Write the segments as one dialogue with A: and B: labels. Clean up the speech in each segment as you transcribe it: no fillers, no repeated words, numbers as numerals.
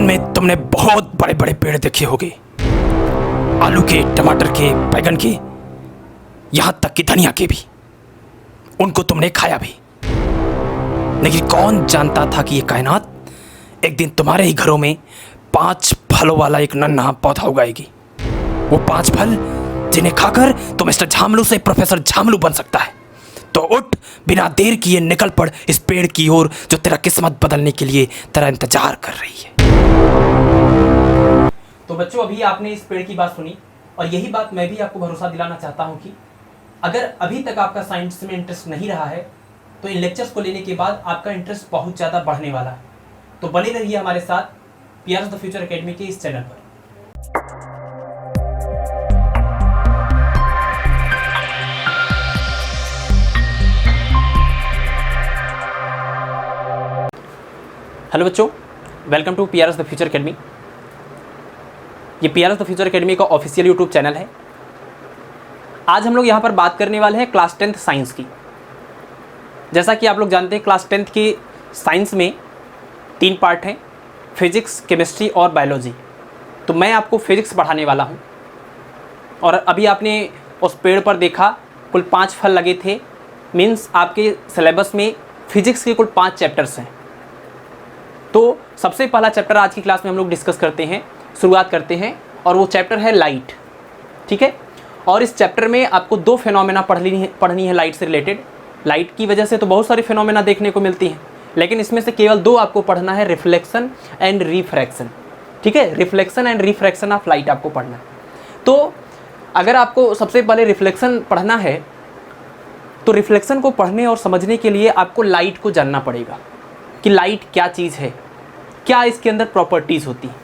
A: में तुमने बहुत बड़े बड़े पेड़ देखे होंगे, आलू के, टमाटर के, बैगन के, यहां तक कि धनिया के भी। उनको तुमने खाया भी, लेकिन कौन जानता था कि ये कायनात एक दिन तुम्हारे ही घरों में 5 फलों वाला एक नन्हा पौधा उगाएगी। वो 5 फल जिन्हें खाकर तो मिस्टर झामलू से प्रोफेसर झामलू बन सकता है। तो उठ, बिना देर किए निकल पड़ इस पेड़ की ओर जो तेरा किस्मत बदलने के लिए तेरा इंतजार कर रही है।
B: तो बच्चों, अभी आपने इस पेड़ की बात सुनी और यही बात मैं भी आपको भरोसा दिलाना चाहता हूं कि अगर अभी तक आपका साइंस में इंटरेस्ट नहीं रहा है तो इन लेक्चर्स को लेने के बाद आपका इंटरेस्ट बहुत ज़्यादा बढ़ने वाला है। तो बने रहिए हमारे साथ पीआरएस द फ्यूचर एकेडमी के इस चैनल पर। हेलो बच्चों, welcome to PRS the future academy. ये पीआरएस द फ्यूचर एकेडमी का ऑफिशियल यूट्यूब चैनल है। आज हम लोग यहाँ पर बात करने वाले हैं क्लास 10th साइंस की। जैसा कि आप लोग जानते हैं, क्लास 10th की साइंस में 3 पार्ट हैं, फिजिक्स, केमिस्ट्री और बायोलॉजी। तो मैं आपको फिजिक्स पढ़ाने वाला हूँ। और अभी आपने उस पेड़ पर देखा कुल 5 फल लगे थे। मीन्स आपके सिलेबस में फिजिक्स के कुल 5 चैप्टर्स हैं। तो सबसे पहला चैप्टर आज की क्लास में हम लोग डिस्कस करते हैं, शुरुआत करते हैं, और वो चैप्टर है लाइट। ठीक है। और इस चैप्टर में आपको 2 फिनोमेना पढ़नी है लाइट से रिलेटेड। लाइट की वजह से तो बहुत सारी फिनोमेना देखने को मिलती हैं, लेकिन इसमें से केवल 2 आपको पढ़ना है, रिफ्लेक्शन एंड रिफ्रैक्शन। ठीक है, reflection and refraction of light आपको पढ़ना है। तो अगर आपको सबसे पहले रिफ्लेक्शन पढ़ना है तो रिफ्लेक्शन को पढ़ने और समझने के लिए आपको लाइट को जानना पड़ेगा कि लाइट क्या चीज़ है, क्या इसके अंदर प्रॉपर्टीज़ होती हैं।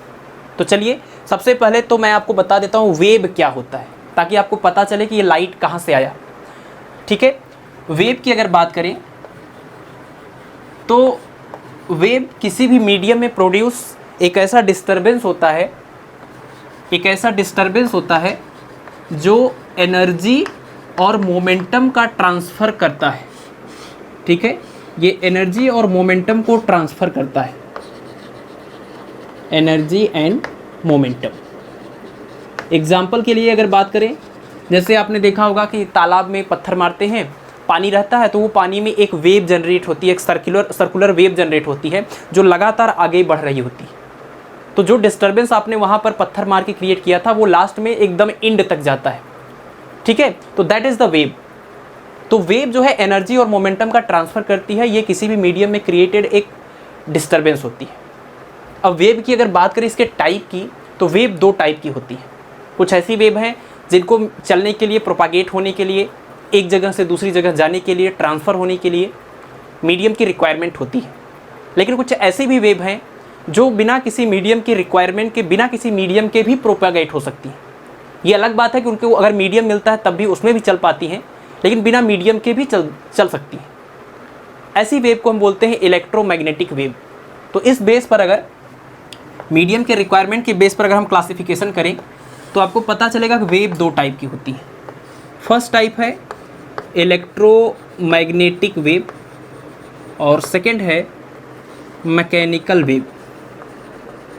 B: तो चलिए, सबसे पहले तो मैं आपको बता देता हूँ वेव क्या होता है, ताकि आपको पता चले कि ये लाइट कहाँ से आया। ठीक है। वेव की अगर बात करें तो वेव किसी भी मीडियम में प्रोड्यूस एक ऐसा डिस्टर्बेंस होता है जो एनर्जी और मोमेंटम का ट्रांसफ़र करता है। ठीक है, ये एनर्जी और मोमेंटम को ट्रांसफ़र करता है, एनर्जी एंड मोमेंटम। एग्जाम्पल के लिए अगर बात करें, जैसे आपने देखा होगा कि तालाब में पत्थर मारते हैं, पानी रहता है, तो वो पानी में एक वेव जनरेट होती है, एक सर्कुलर वेव जनरेट होती है जो लगातार आगे बढ़ रही होती है। तो जो डिस्टर्बेंस आपने वहाँ पर पत्थर मार के क्रिएट किया था वो लास्ट में एकदम एंड तक जाता है। ठीक है, तो दैट इज़ द वेव। तो वेव जो है एनर्जी और मोमेंटम का ट्रांसफ़र करती है। ये किसी भी मीडियम में क्रिएटेड एक डिस्टर्बेंस होती है। अब वेव की अगर बात करें इसके टाइप की, तो वेव 2 टाइप की होती है। कुछ ऐसी वेव हैं जिनको चलने के लिए, प्रोपागेट होने के लिए, एक जगह से दूसरी जगह जाने के लिए, ट्रांसफ़र होने के लिए मीडियम की रिक्वायरमेंट होती है। लेकिन कुछ ऐसी भी वेव हैं जो बिना किसी मीडियम की रिक्वायरमेंट के, बिना किसी मीडियम के भी प्रोपागेट हो सकती हैं। ये अलग बात है कि उनको अगर मीडियम मिलता है तब भी उसमें भी चल पाती हैं, लेकिन बिना मीडियम के भी चल सकती हैं। ऐसी वेव को हम बोलते हैं इलेक्ट्रोमैग्नेटिक वेव। तो इस बेस पर, अगर मीडियम के रिक्वायरमेंट के बेस पर अगर हम क्लासिफिकेशन करें तो आपको पता चलेगा कि वेव 2 टाइप की होती है। फर्स्ट टाइप है इलेक्ट्रोमैग्नेटिक वेव और सेकंड है मैकेनिकल वेव।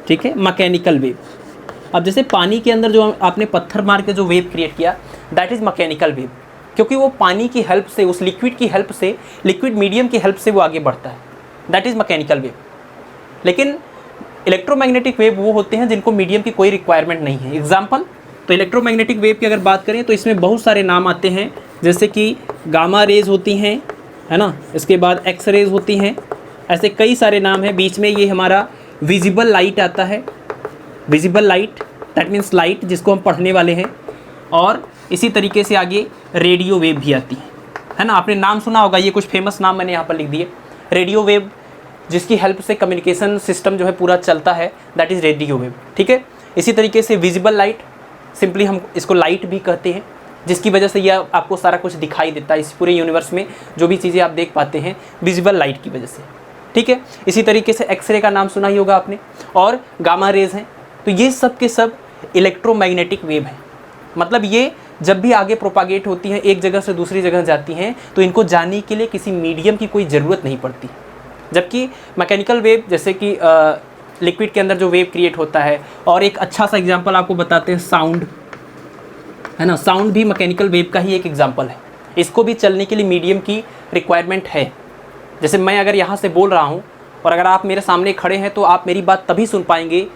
B: ठीक है, मैकेनिकल वेव। अब जैसे पानी के अंदर जो आपने पत्थर मार के जो वेव क्रिएट किया, दैट इज़ मैकेनिकल वेव, क्योंकि वो पानी की हेल्प से, उस लिक्विड की हेल्प से, लिक्विड मीडियम की हेल्प से वो आगे बढ़ता है। That is mechanical wave. लेकिन इलेक्ट्रोमैग्नेटिक वेव वो होते हैं जिनको मीडियम की कोई रिक्वायरमेंट नहीं है। एग्जाम्पल, तो इलेक्ट्रोमैग्नेटिक वेव की अगर बात करें तो इसमें बहुत सारे नाम आते हैं, जैसे कि गामा रेज होती हैं, है ना, इसके बाद एक्स रेज होती हैं, ऐसे कई सारे नाम हैं। बीच में ये हमारा विजिबल लाइट आता है, visible light, that means light जिसको हम पढ़ने वाले हैं। और इसी तरीके से आगे रेडियो वेव भी आती है ना। आपने नाम सुना होगा, ये कुछ फेमस नाम मैंने यहाँ पर लिख दिए। रेडियो वेव जिसकी हेल्प से कम्युनिकेशन सिस्टम जो है पूरा चलता है, दैट इज़ रेडियो वेव। ठीक है। इसी तरीके से विजिबल लाइट, सिंपली हम इसको लाइट भी कहते हैं, जिसकी वजह से यह आपको सारा कुछ दिखाई देता है। इस पूरे यूनिवर्स में जो भी चीज़ें आप देख पाते हैं विजिबल लाइट की वजह से। ठीक है। इसी तरीके से एक्सरे का नाम सुना ही होगा आपने, और गामा रेज हैं। तो ये सब के सब इलेक्ट्रोमैग्नेटिक वेव हैं। मतलब ये जब भी आगे प्रोपागेट होती हैं, एक जगह से दूसरी जगह जाती हैं, तो इनको जानने के लिए किसी मीडियम की कोई ज़रूरत नहीं पड़ती। जबकि मैकेनिकल वेव, जैसे कि लिक्विड के अंदर जो वेव क्रिएट होता है। और एक अच्छा सा एग्जांपल आपको बताते हैं, साउंड, है ना। साउंड भी मैकेनिकल वेव का ही एक एग्जांपल है। इसको भी चलने के लिए मीडियम की रिक्वायरमेंट है। जैसे मैं अगर यहाँ से बोल रहा हूँ और अगर आप मेरे सामने खड़े हैं तो आप मेरी बात तभी सुन पाएंगे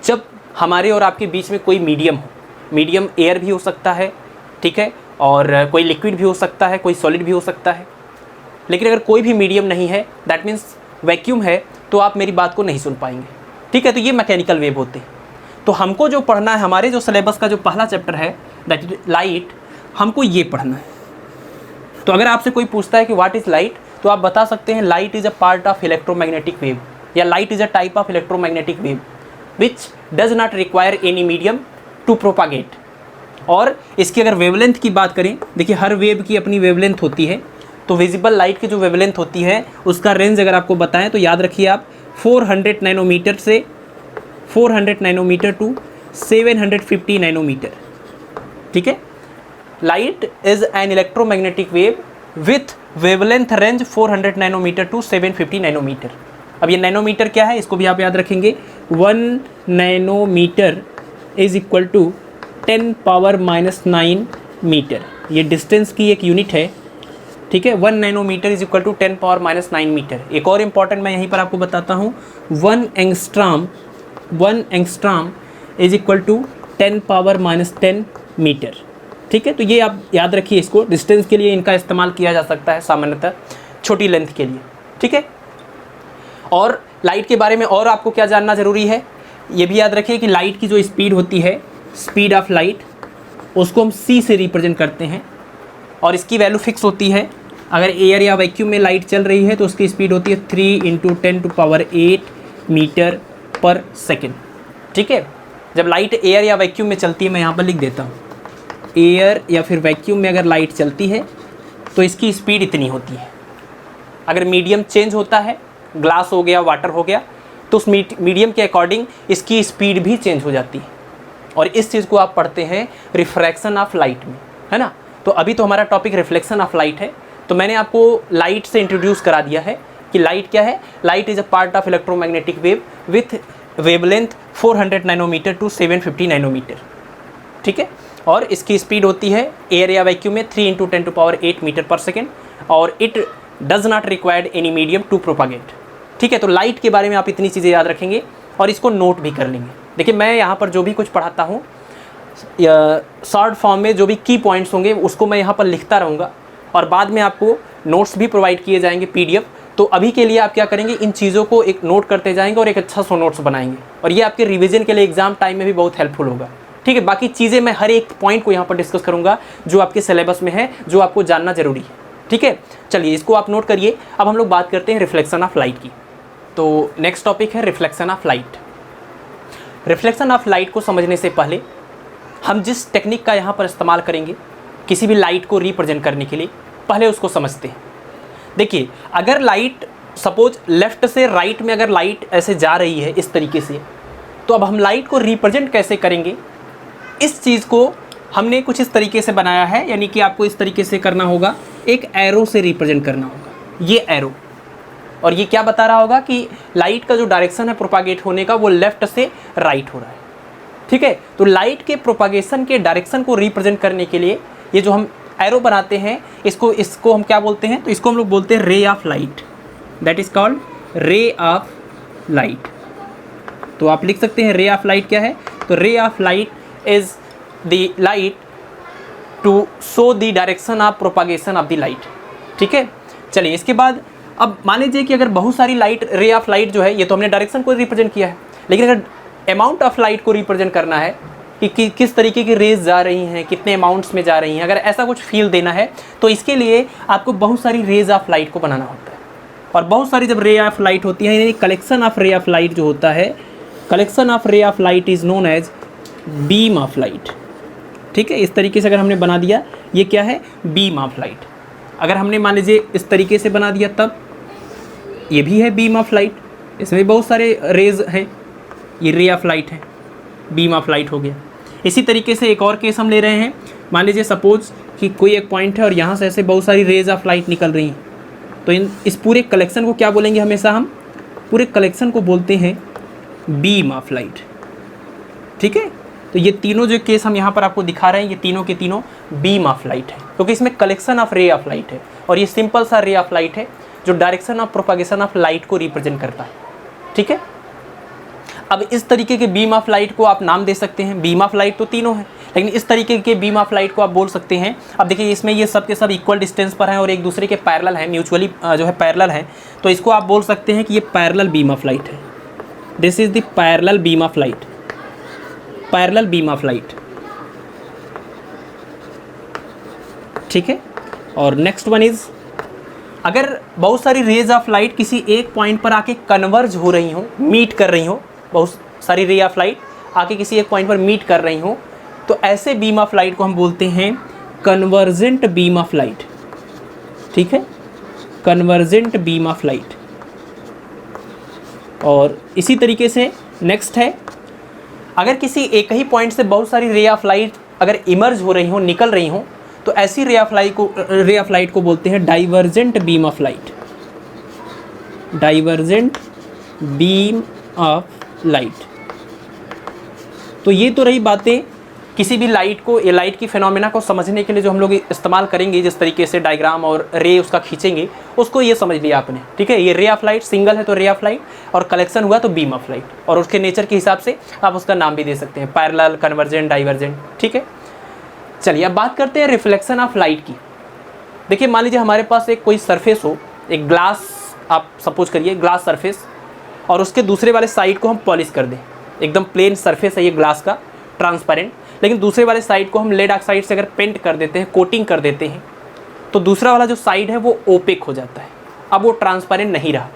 B: जब हमारे और आपके बीच में कोई मीडियम हो। मीडियम एयर भी हो सकता है, ठीक है, और कोई लिक्विड भी हो सकता है, कोई सॉलिड भी हो सकता है। लेकिन अगर कोई भी मीडियम नहीं है, दैट मीन्स वैक्यूम है, तो आप मेरी बात को नहीं सुन पाएंगे, ठीक है। तो ये मैकेनिकल वेव होते हैं। तो हमको जो पढ़ना है, हमारे जो सिलेबस का जो पहला चैप्टर है दैट इज लाइट, हमको ये पढ़ना है। तो अगर आपसे कोई पूछता है कि व्हाट इज़ लाइट, तो आप बता सकते हैं light is a part of electromagnetic wave, या light is a type of electromagnetic wave which does not require any medium to propagate. और इसकी अगर वेवलेंथ की बात करें, देखिए हर वेव की अपनी वेवलेंथ होती है। तो विजिबल लाइट की जो वेवलेंथ होती है उसका रेंज अगर आपको बताएं तो याद रखिए आप 400 नैनोमीटर से 400 नैनोमीटर टू 750 नैनोमीटर, ठीक है। Light is an electromagnetic wave with wavelength range 400 nanometre to 750 nanometre. अब ये नैनोमीटर क्या है, इसको भी आप याद रखेंगे। 1 nanometre is equal to 10⁻⁹ metre. ये डिस्टेंस की एक यूनिट है, ठीक है। 1 nanometre is equal to 10⁻⁹ metre. एक और इम्पॉर्टेंट मैं यहीं पर आपको बताता हूँ, 1 angstrom is equal to 10⁻⁻10 metre, ठीक है। तो ये आप याद रखिए, इसको डिस्टेंस के लिए इनका इस्तेमाल किया जा सकता है सामान्यतः छोटी लेंथ के लिए, ठीक है। और लाइट के बारे में और आपको क्या जानना ज़रूरी है, ये भी याद रखिए कि लाइट की जो स्पीड होती है, स्पीड ऑफ लाइट, उसको हम c से रिप्रेजेंट करते हैं और इसकी वैल्यू फिक्स होती है। अगर एयर या वैक्यूम में लाइट चल रही है तो उसकी स्पीड होती है 3 × 10⁸ मीटर पर सेकेंड, ठीक है। जब लाइट एयर या वैक्यूम में चलती है, मैं यहाँ पर लिख देता हूँ, एयर या फिर वैक्यूम में अगर लाइट चलती है तो इसकी स्पीड इतनी होती है। अगर मीडियम चेंज होता है, ग्लास हो गया, वाटर हो गया, तो उस मीडियम के अकॉर्डिंग इसकी स्पीड भी चेंज हो जाती है। और इस चीज़ को आप पढ़ते हैं रिफ्रैक्शन ऑफ लाइट में, है ना। तो अभी तो हमारा टॉपिक रिफ्लेक्शन ऑफ लाइट है। तो मैंने आपको लाइट से इंट्रोड्यूस करा दिया है कि लाइट क्या है। Light is a part of electromagnetic wave with wavelength 400 nanometre to 750 nanometre, ठीक है। और इसकी स्पीड होती है एयर या वैक्यूम में 3 × 10⁸ मीटर पर सेकेंड, और it does not required any medium to propagate, ठीक है। तो लाइट के बारे में आप इतनी चीज़ें याद रखेंगे और इसको नोट भी कर लेंगे। देखिए मैं यहाँ पर जो भी कुछ पढ़ाता हूँ, शॉर्ट फॉर्म में जो भी की पॉइंट्स होंगे उसको मैं यहाँ पर लिखता रहूँगा, और बाद में आपको नोट्स भी प्रोवाइड किए जाएंगे PDF। तो अभी के लिए आप क्या करेंगे, इन चीज़ों को एक नोट करते जाएंगे और एक अच्छा सा नोट्स बनाएंगे, और ये आपके रिवीजन के लिए एग्जाम टाइम में भी बहुत हेल्पफुल होगा, ठीक है। बाकी चीज़ें मैं हर एक पॉइंट को यहाँ पर डिस्कस करूँगा जो आपके सिलेबस में है, जो आपको जानना जरूरी है, ठीक है। चलिए इसको आप नोट करिए। अब हम लोग बात करते हैं रिफ्लेक्शन ऑफ लाइट की। तो नेक्स्ट टॉपिक है reflection of light. Reflection of light को समझने से पहले हम जिस टेक्निक का यहाँ पर इस्तेमाल करेंगे किसी भी लाइट को रिप्रेजेंट करने के लिए, पहले उसको समझते हैं। देखिए अगर लाइट सपोज लेफ़्ट से राइट में अगर लाइट ऐसे जा रही है इस तरीके से, तो अब हम लाइट को रिप्रेजेंट कैसे करेंगे, इस चीज़ को हमने कुछ इस तरीके से बनाया है। यानी कि आपको इस तरीके से करना होगा, एक एरो से रिप्रेजेंट करना होगा, ये एरो। और ये क्या बता रहा होगा कि लाइट का जो डायरेक्शन है प्रोपागेट होने का, वो लेफ़्ट से राइट हो रहा है, ठीक है। तो लाइट के प्रोपागेशन के डायरेक्शन को रिप्रेजेंट करने के लिए ये जो हम एरो बनाते हैं, इसको हम क्या बोलते हैं, तो इसको हम लोग बोलते हैं रे of light, that is called रे ऑफ लाइट। तो आप लिख सकते हैं रे ऑफ लाइट क्या है, तो ray of light is the light to show the direction of propagation of the light, ठीक है। चलिए इसके बाद अब मान लीजिए कि अगर बहुत सारी लाइट, रे ऑफ लाइट जो है, ये तो हमने डायरेक्शन को रिप्रेजेंट किया है, लेकिन अगर अमाउंट ऑफ लाइट को रिप्रेजेंट करना है कि किस तरीके की रेज जा रही हैं, कितने अमाउंट्स में जा रही हैं, अगर ऐसा कुछ फील देना है तो इसके लिए आपको बहुत सारी रेज ऑफ लाइट को बनाना होता है। और बहुत सारी जब रे ऑफ लाइट होती है, यानी collection of ray of light जो होता है, collection of ray of light is known as beam of light, ठीक है। इस तरीके से अगर हमने बना दिया, ये क्या है, बीम ऑफ लाइट। अगर हमने मान लीजिए इस तरीके से बना दिया, तब ये भी है बीम ऑफ लाइट, इसमें बहुत सारे रेज हैं, ये रे ऑफ लाइट है, बीम ऑफ लाइट हो गया। इसी तरीके से एक और केस हम ले रहे हैं, मान लीजिए सपोज कि कोई एक पॉइंट है और यहाँ से ऐसे बहुत सारी रेज ऑफ लाइट निकल रही हैं, तो इस पूरे कलेक्शन को क्या बोलेंगे, हमेशा हम पूरे कलेक्शन को बोलते हैं बीम ऑफ लाइट। ठीक है, तो ये तीनों जो केस हम यहाँ पर आपको दिखा रहे हैं, ये तीनों के तीनों बीम ऑफ लाइट है, क्योंकि इसमें collection of ray of light है और ये सिंपल सा रे ऑफ लाइट है जो direction of propagation of light को रिप्रेजेंट करता है। ठीक है, अब इस तरीके के बीम ऑफ लाइट को आप नाम दे सकते हैं। बीम ऑफ लाइट तो तीनों है, लेकिन इस तरीके के बीम ऑफ लाइट को आप बोल सकते हैं, अब देखिए इसमें ये सब के सब इक्वल डिस्टेंस पर हैं और एक दूसरे के पैरेलल हैं, म्यूचुअली जो है पैरेलल हैं, तो इसको आप बोल सकते हैं कि ये पैरेलल बीम ऑफ लाइट है। This is the parallel beam of light, parallel beam of light. ठीक है, और नेक्स्ट वन इज, अगर बहुत सारी रेज ऑफ लाइट किसी एक पॉइंट पर आके कन्वर्ज हो रही हो, मीट कर रही हो, बहुत सारी रे ऑफ लाइट आके किसी एक पॉइंट पर मीट कर रही हो, तो ऐसे बीम ऑफ लाइट को हम बोलते हैं कन्वर्जेंट बीम ऑफ लाइट। ठीक है, कन्वर्जेंट बीम ऑफ लाइट। और इसी तरीके से नेक्स्ट है, अगर किसी एक ही पॉइंट से बहुत सारी रे ऑफ लाइट अगर इमर्ज हो रही हो, निकल रही हो, तो ऐसी रे ऑफ लाइट को बोलते हैं divergent beam of light. Divergent beam of light. तो ये तो रही बातें किसी भी लाइट को, ये लाइट की फिनोमेना को समझने के लिए जो हम लोग इस्तेमाल करेंगे, जिस तरीके से डायग्राम और रे उसका खींचेंगे, उसको ये समझ लिया आपने। ठीक है, ये रे ऑफ लाइट सिंगल है तो रे ऑफ लाइट, और कलेक्शन हुआ तो बीम ऑफ लाइट, और उसके नेचर के हिसाब से आप उसका नाम भी दे सकते हैं, पैरेलल, कन्वर्जेंट, डाइवर्जेंट। ठीक है, चलिए अब बात करते हैं रिफ्लेक्शन ऑफ लाइट की। देखिए मान लीजिए हमारे पास एक कोई सरफेस हो, एक ग्लास आप सपोज करिए, ग्लास सरफेस, और उसके दूसरे वाले साइड को हम पॉलिश कर दें, एकदम प्लेन सरफेस है ये ग्लास का, ट्रांसपेरेंट, लेकिन दूसरे वाले साइड को हम लेड ऑक्साइड से अगर पेंट कर देते हैं, कोटिंग कर देते हैं, तो दूसरा वाला जो साइड है वो ओपेक हो जाता है, अब वो ट्रांसपेरेंट नहीं रहा।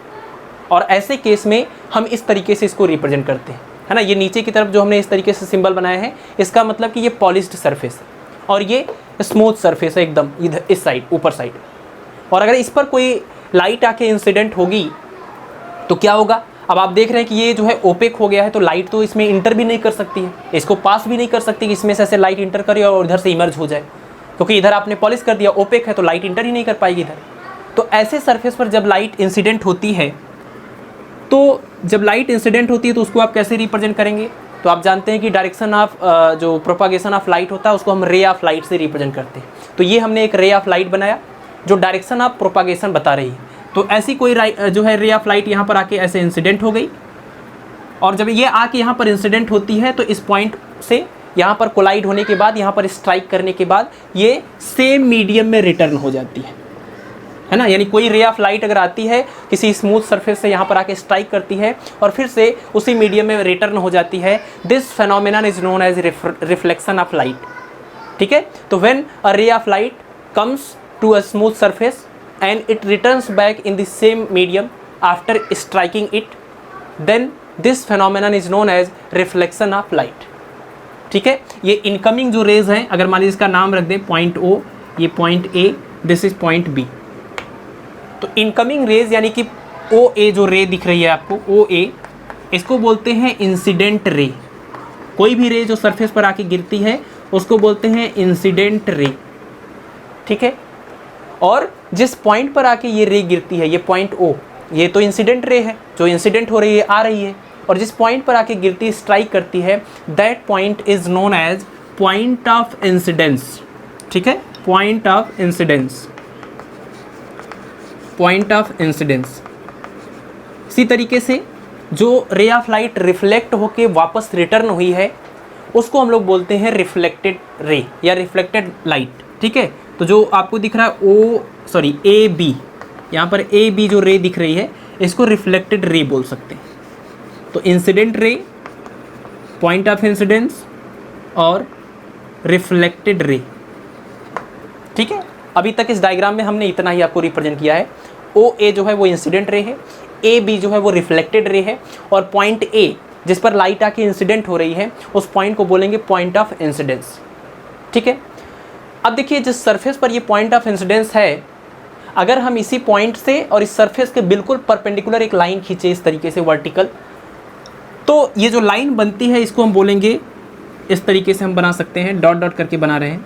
B: और ऐसे केस में हम इस तरीके से इसको रिप्रेजेंट करते हैं, है ना। ये नीचे की तरफ जो हमने इस तरीके से सिंबल बनाया है, इसका मतलब कि ये पॉलिश्ड सरफेस है और ये स्मूथ सरफेस है एकदम, इधर इस साइड, ऊपर साइड। और अगर इस पर कोई लाइट आके इंसिडेंट होगी तो क्या होगा, अब आप देख रहे हैं कि ये जो है ओपेक हो गया है, तो लाइट तो इसमें इंटर भी नहीं कर सकती है, इसको पास भी नहीं कर सकती कि इसमें से ऐसे लाइट इंटर करे और इधर से इमर्ज हो जाए, क्योंकि इधर आपने पॉलिश कर दिया, ओपेक है, तो लाइट इंटर ही नहीं कर पाएगी इधर। तो ऐसे सरफेस पर जब लाइट इंसिडेंट होती है, तो जब लाइट इंसिडेंट होती है तो उसको आप कैसे रिप्रेजेंट करेंगे, तो आप जानते हैं कि डायरेक्शन ऑफ जो प्रोपागेशन ऑफ लाइट होता है उसको हम रे ऑफ लाइट से रिप्रेजेंट करते हैं। तो ये हमने एक रे ऑफ लाइट बनाया जो डायरेक्शन ऑफ प्रोपागेशन बता रही है। तो ऐसी कोई जो है रे ऑफ लाइट यहाँ पर आके ऐसे इंसिडेंट हो गई, और जब ये आके यहाँ पर इंसिडेंट होती है तो इस पॉइंट से यहाँ पर कोलाइड होने के बाद, यहाँ पर स्ट्राइक करने के बाद ये सेम मीडियम में रिटर्न हो जाती है ना। यानी कोई रे ऑफ लाइट अगर आती है किसी स्मूथ सरफेस से, यहाँ पर आके स्ट्राइक करती है और फिर से उसी मीडियम में रिटर्न हो जाती है, this phenomenon is known as reflection of light. ठीक है, तो when a ray of light comes to a smooth surface and it returns back in the same medium after striking it, then this phenomenon is known as reflection of light। ठीक है, ये incoming जो raise हैं, अगर मान लीजिए इसका नाम रख दें पॉइंट O, ये point A, this is point B, तो इनकमिंग रेज यानी कि OA जो रे दिख रही है आपको, OA, इसको बोलते हैं इंसिडेंट रे। कोई भी रे जो सरफेस पर आके गिरती है उसको बोलते हैं इंसिडेंट रे। ठीक है, और जिस पॉइंट पर आके ये रे गिरती है, ये पॉइंट O, ये तो इंसिडेंट रे है, जो इंसिडेंट हो रही है, आ रही है, और जिस पॉइंट पर आके गिरती, स्ट्राइक करती है, that point is known as point of incidence. ठीक है, point of incidence, point of incidence. इसी तरीके से जो रे ऑफ लाइट रिफ्लेक्ट होके वापस रिटर्न हुई है उसको हम लोग बोलते हैं रिफ्लेक्टेड रे या रिफ्लेक्टेड लाइट। ठीक है, तो जो आपको दिख रहा है ए बी, यहाँ पर ए बी जो रे दिख रही है इसको रिफ्लेक्टेड रे बोल सकते हैं। तो incident ray, point of incidence और रिफ्लेक्टेड रे। ठीक है, अभी तक इस डायग्राम में हमने इतना ही आपको रिप्रेजेंट किया है। ओ ए जो है वो इंसिडेंट रे है, ए बी जो है वो रिफ्लेक्टेड रे है, और पॉइंट ए जिस पर लाइट आके इंसिडेंट हो रही है उस पॉइंट को बोलेंगे पॉइंट ऑफ इंसिडेंस। ठीक है, अब देखिए जिस सरफेस पर ये पॉइंट ऑफ इंसिडेंस है, अगर हम इसी पॉइंट से और इस सरफेस के बिल्कुल परपेंडिकुलर एक लाइन खींचे इस तरीके से वर्टिकल, तो ये जो लाइन बनती है इसको हम बोलेंगे, इस तरीके से हम बना सकते हैं, डॉट डॉट करके बना रहे हैं।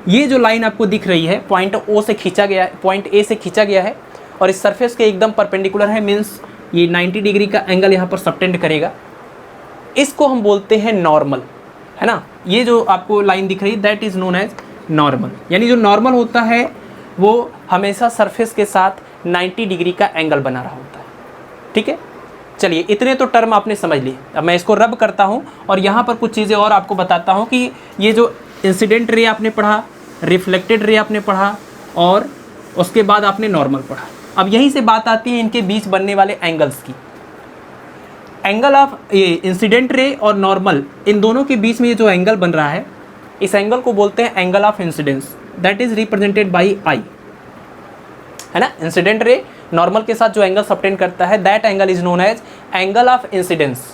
B: ये जो लाइन आपको दिख रही है पॉइंट ओ से खींचा गया है, पॉइंट ए से खींचा गया है और इस सरफेस के एकदम परपेंडिकुलर है, मीन्स ये 90 डिग्री का एंगल यहाँ पर सबटेंड करेगा। इसको हम बोलते हैं नॉर्मल, है ना। ये जो आपको लाइन दिख रही है that is known as normal, यानी जो नॉर्मल होता है वो हमेशा सरफेस के साथ 90 डिग्री का एंगल बना रहा होता है, ठीक है। चलिए इतने तो टर्म आपने समझ लिए। अब मैं इसको रब करता हूँ और यहाँ पर कुछ चीज़ें और आपको बताता हूँ कि ये जो इंसिडेंट रे आपने पढ़ा, रिफ्लेक्टेड रे आपने पढ़ा और उसके बाद आपने नॉर्मल पढ़ा। अब यहीं से बात आती है इनके बीच बनने वाले एंगल्स की। एंगल ऑफ ये इंसिडेंट रे और नॉर्मल, इन दोनों के बीच में ये जो एंगल बन रहा है, इस एंगल को बोलते हैं angle of incidence, that is represented by I, है ना। इंसिडेंट रे नॉर्मल के साथ जो एंगल सबटेंड करता है that angle is known as angle of incidence,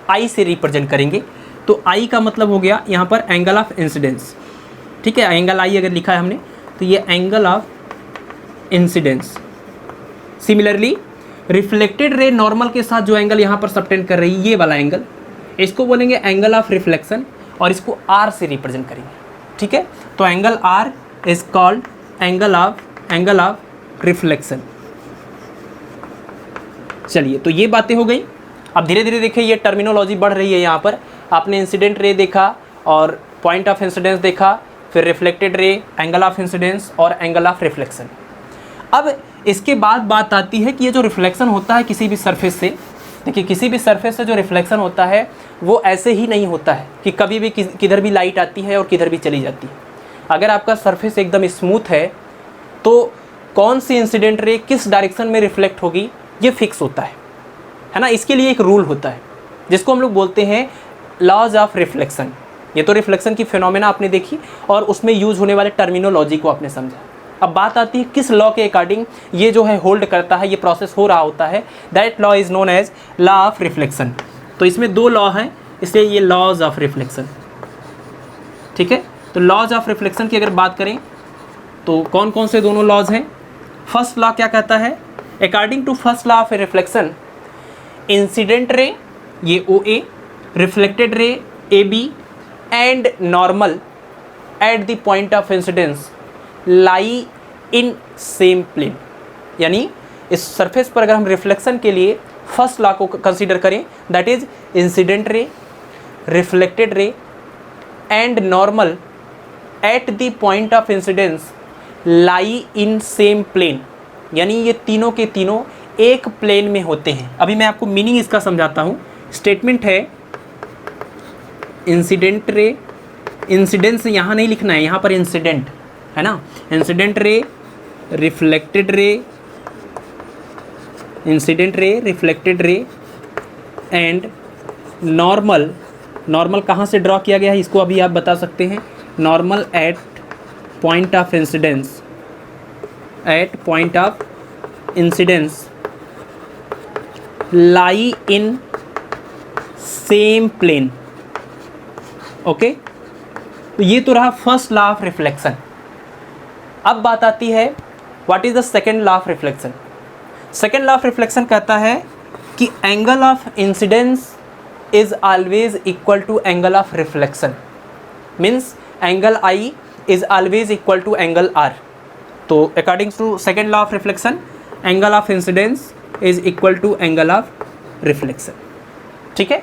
B: I से रिप्रेजेंट करेंगे। तो आई का मतलब हो गया यहाँ पर एंगल ऑफ इंसिडेंस, ठीक है। एंगल आई अगर लिखा है हमने तो ये angle of incidence. Similarly reflected ray normal के साथ जो एंगल यहाँ पर सबटेंड कर रही है, ये वाला एंगल, इसको बोलेंगे एंगल ऑफ रिफ्लेक्शन और इसको आर से रिप्रेजेंट करेंगे, ठीक है। तो angle r is called angle of reflection. चलिए तो ये बातें हो गई। अब धीरे धीरे देखिए ये टर्मिनोलॉजी बढ़ रही है। यहाँ पर आपने इंसिडेंट रे देखा और पॉइंट ऑफ इंसिडेंस देखा, फिर reflected ray, angle of incidence और एंगल ऑफ रिफ्लेक्शन। अब इसके बाद बात आती है कि ये जो रिफ्लेक्शन होता है किसी भी सरफेस से, देखिए किसी भी सरफेस से जो रिफ्लेक्शन होता है वो ऐसे ही नहीं होता है कि कभी भी किधर भी लाइट आती है और किधर भी चली जाती है। अगर आपका सरफेस एकदम स्मूथ है तो कौन सी इंसिडेंट रे किस डायरेक्शन में रिफ्लेक्ट होगी ये फिक्स होता है ना। इसके लिए एक रूल होता है जिसको हम लोग बोलते हैं लॉज ऑफ रिफ्लेक्शन। ये तो रिफ्लेक्शन की फिनोमेना आपने देखी और उसमें यूज होने वाले टर्मिनोलॉजी को आपने समझा। अब बात आती है किस लॉ के अकॉर्डिंग ये जो है होल्ड करता है, ये प्रोसेस हो रहा होता है, that law is known as law of reflection. तो इसमें दो लॉ हैं, इसलिए ये लॉज ऑफ रिफ्लेक्शन, ठीक है। तो लॉज ऑफ रिफ्लेक्शन की अगर बात करें तो कौन कौन से दोनों लॉज हैं। फर्स्ट लॉ क्या कहता है, according to first law of reflection, incident ray ये O A, reflected ray A B and normal at the point of incidence lie in same plane. यानी इस सरफेस पर अगर हम रिफ्लेक्शन के लिए फर्स्ट लॉ को कंसीडर करें, that is incident ray, reflected ray and normal at the point of incidence lie in same plane, यानी ये तीनों के तीनों एक प्लेन में होते हैं। अभी मैं आपको मीनिंग इसका समझाता हूँ। स्टेटमेंट है इंसिडेंट रे, इंसिडेंस यहाँ नहीं लिखना है, यहाँ पर इंसिडेंट है ना। इंसिडेंट रे, रिफ्लेक्टेड रे, incident ray, reflected ray and normal. Normal कहाँ से ड्रॉ किया गया है इसको अभी आप बता सकते हैं। Normal at point of incidence, at point of incidence lie in same plane, okay. तो ये तो रहा फर्स्ट लॉ ऑफ रिफ्लेक्शन। अब बात आती है what is the second law of reflection. Second law of reflection कहता है कि angle of incidence is always equal to angle of reflection, means angle I is always equal to angle R. तो according to second law of reflection, angle of incidence is equal to angle of reflection, ठीक है।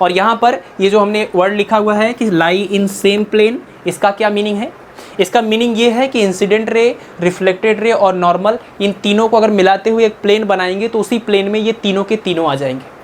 B: और यहाँ पर ये जो हमने word लिखा हुआ है कि लाई इन सेम प्लेन, इसका क्या मीनिंग है। इसका मीनिंग ये है कि इंसिडेंट रे, रिफ्लेक्टेड रे और नॉर्मल, इन तीनों को अगर मिलाते हुए एक प्लेन बनाएंगे तो उसी प्लेन में ये तीनों के तीनों आ जाएंगे।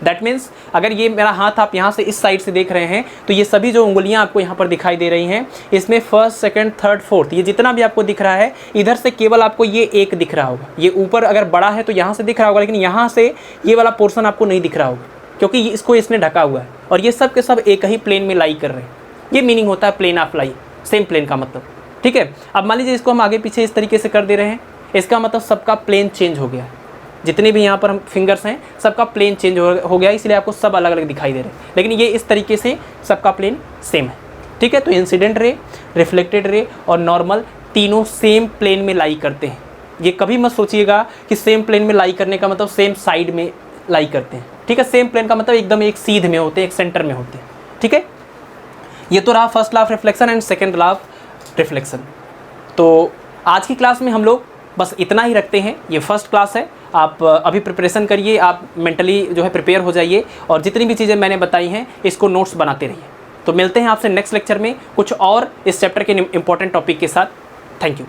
B: दैट मीन्स अगर ये मेरा हाथ आप यहाँ से इस साइड से देख रहे हैं तो ये सभी जो उंगलियाँ आपको यहाँ पर दिखाई दे रही हैं, इसमें फर्स्ट, सेकंड, थर्ड, फोर्थ, ये जितना भी आपको दिख रहा है, इधर से केवल आपको ये एक दिख रहा होगा। ये ऊपर अगर बड़ा है तो यहाँ से दिख रहा होगा, लेकिन यहाँ से ये वाला पोर्शन आपको नहीं दिख रहा होगा क्योंकि इसको इसने ढका हुआ है और ये सब के सब एक ही प्लेन में लाई कर रहे हैं। ये मीनिंग होता है plane of lie, same plane का मतलब, ठीक है। अब मान लीजिए इसको हम आगे पीछे इस तरीके से कर दे रहे हैं, इसका मतलब सबका प्लेन चेंज हो गया है। जितने भी यहाँ पर हम फिंगर्स हैं सबका प्लेन चेंज हो गया, इसलिए आपको सब अलग अलग दिखाई दे रहे हैं, लेकिन ये इस तरीके से सबका प्लेन सेम है, ठीक है। तो इंसिडेंट रे, रिफ्लेक्टेड रे और नॉर्मल तीनों सेम प्लेन में लाई करते हैं। ये कभी मत सोचिएगा कि सेम प्लेन में लाई करने का मतलब सेम साइड में लाई करते हैं, ठीक है। सेम प्लेन का मतलब एकदम एक सीध में होते हैं, एक सेंटर में होते हैं, ठीक है। ये तो रहा first law of reflection and second law of reflection. तो आज की क्लास में हम लोग बस इतना ही रखते हैं। ये फर्स्ट क्लास है आप अभी प्रिपरेशन करिए, आप मेंटली जो है प्रिपेयर हो जाइए और जितनी भी चीज़ें मैंने बताई हैं इसको नोट्स बनाते रहिए। तो मिलते हैं आपसे नेक्स्ट लेक्चर में कुछ और इस चैप्टर के इंपॉर्टेंट टॉपिक के साथ। Thank you.